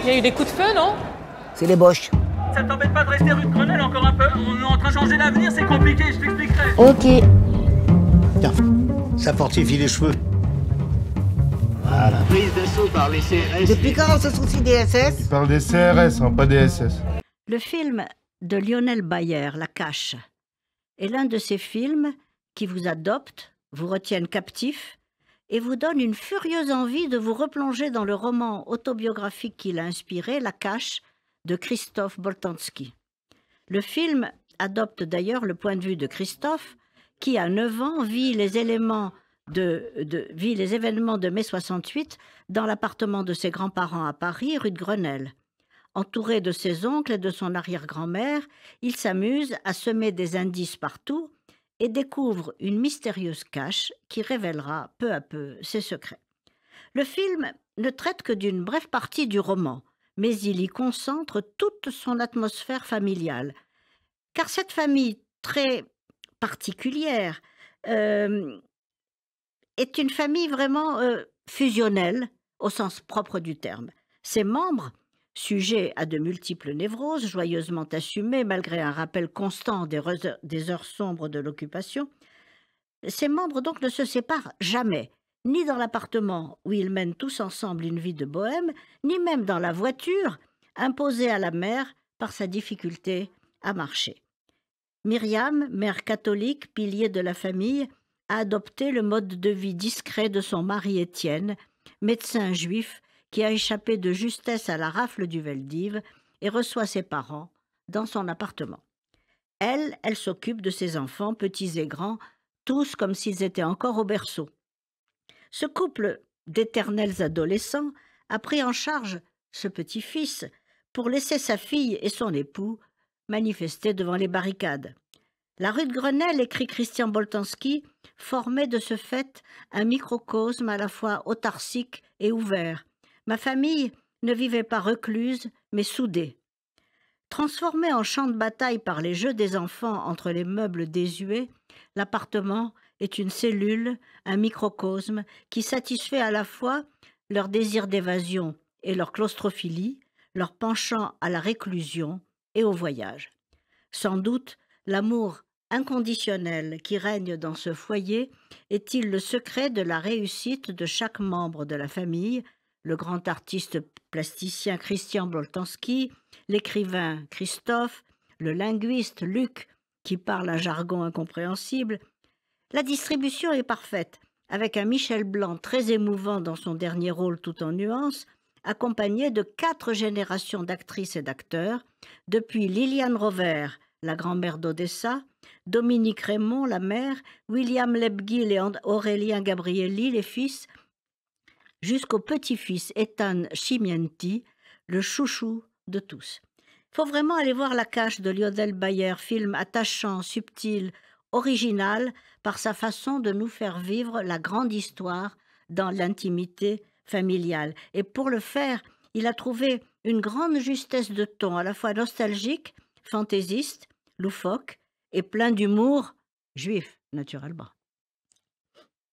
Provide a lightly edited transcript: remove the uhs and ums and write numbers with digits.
Il y a eu des coups de feu, non? C'est les Boches. Ça t'embête pas de rester rue de Grenelle encore un peu? On est en train de changer l'avenir, c'est compliqué, je t'expliquerai. Ok. Tiens, ça fortifie les cheveux. Voilà. Prise d'assaut par les CRS. Depuis quand on se soucie des SS? Il parle des CRS, hein, pas des SS. Le film de Lionel Bayer, La Cache, est l'un de ces films qui vous adoptent, vous retiennent captifs et vous donnent une furieuse envie de vous replonger dans le roman autobiographique qui l'a inspiré, La Cache, de Christophe Boltanski. Le film adopte d'ailleurs le point de vue de Christophe, qui à 9 ans vit les événements de mai 68 dans l'appartement de ses grands-parents à Paris, rue de Grenelle. Entouré de ses oncles et de son arrière-grand-mère, il s'amuse à semer des indices partout et découvre une mystérieuse cache qui révélera peu à peu ses secrets. Le film ne traite que d'une brève partie du roman, mais il y concentre toute son atmosphère familiale. Car cette famille très particulière est une famille vraiment fusionnelle au sens propre du terme. Ses membres, sujets à de multiples névroses, joyeusement assumées malgré un rappel constant des heures sombres de l'occupation, ces membres donc ne se séparent jamais, ni dans l'appartement où ils mènent tous ensemble une vie de bohème, ni même dans la voiture imposée à la mère par sa difficulté à marcher. Myriam, mère catholique, pilier de la famille, a adopté le mode de vie discret de son mari Étienne, médecin juif qui a échappé de justesse à la rafle du Veldiv et reçoit ses parents dans son appartement. Elle s'occupe de ses enfants, petits et grands, tous comme s'ils étaient encore au berceau. Ce couple d'éternels adolescents a pris en charge ce petit-fils pour laisser sa fille et son époux manifester devant les barricades. La rue de Grenelle, écrit Christian Boltanski, formait de ce fait un microcosme à la fois autarcique et ouvert. Ma famille ne vivait pas recluse, mais soudée. Transformé en champ de bataille par les jeux des enfants entre les meubles désuets, l'appartement est une cellule, un microcosme qui satisfait à la fois leur désir d'évasion et leur claustrophilie, leur penchant à la réclusion et au voyage. Sans doute, l'amour inconditionnel qui règne dans ce foyer est-il le secret de la réussite de chaque membre de la famille, le grand artiste plasticien Christian Boltanski, l'écrivain Christophe, le linguiste Luc, qui parle un jargon incompréhensible. La distribution est parfaite, avec un Michel Blanc très émouvant dans son dernier rôle tout en nuances, accompagné de 4 générations d'actrices et d'acteurs, depuis Liliane Rover, la grand-mère d'Odessa, Dominique Raymond, la mère, William Lebguil et Aurélien Gabrielli, les fils, jusqu'au petit-fils Ethan Chimienti, le chouchou de tous. Il faut vraiment aller voir La Cache de Lionel Bayer, film attachant, subtil, original par sa façon de nous faire vivre la grande histoire dans l'intimité familiale. Et pour le faire, il a trouvé une grande justesse de ton, à la fois nostalgique, fantaisiste, loufoque et plein d'humour, juif naturellement.